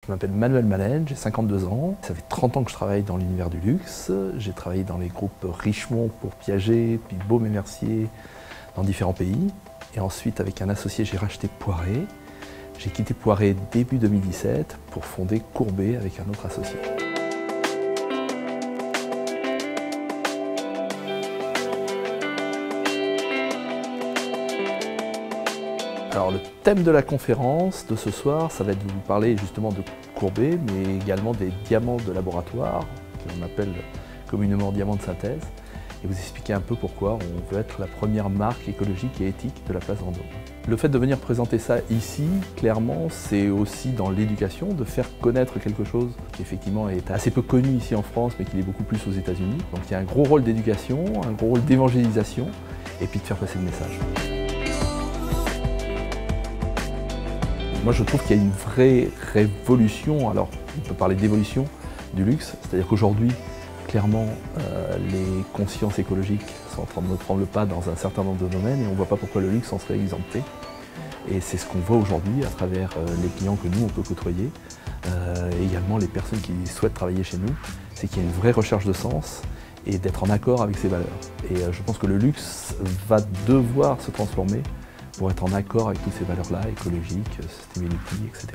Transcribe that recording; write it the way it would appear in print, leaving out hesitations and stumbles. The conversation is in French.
Je m'appelle Manuel Malène, j'ai 52 ans. Ça fait 30 ans que je travaille dans l'univers du luxe. J'ai travaillé dans les groupes Richemont pour Piaget, puis Baume & Mercier dans différents pays. Et ensuite, avec un associé, j'ai racheté Poiret. J'ai quitté Poiret début 2017 pour fonder Courbet avec un autre associé. Alors le thème de la conférence de ce soir, ça va être de vous parler justement de Courbet, mais également des diamants de laboratoire, que l'on appelle communément diamants de synthèse, et vous expliquer un peu pourquoi on veut être la première marque écologique et éthique de la place Vendôme. Le fait de venir présenter ça ici, clairement, c'est aussi dans l'éducation, de faire connaître quelque chose qui effectivement est assez peu connu ici en France, mais qui est beaucoup plus aux États-Unis. Donc il y a un gros rôle d'éducation, un gros rôle d'évangélisation, et puis de faire passer le message. Moi, je trouve qu'il y a une vraie révolution, alors on peut parler d'évolution du luxe, c'est-à-dire qu'aujourd'hui, clairement, les consciences écologiques sont en train de prendre le pas dans un certain nombre de domaines et on ne voit pas pourquoi le luxe en serait exempté. Et c'est ce qu'on voit aujourd'hui à travers les clients que nous, on peut côtoyer, et également les personnes qui souhaitent travailler chez nous, c'est qu'il y a une vraie recherche de sens et d'être en accord avec ses valeurs. Et je pense que le luxe va devoir se transformer pour être en accord avec toutes ces valeurs-là, écologiques, sustainability, etc.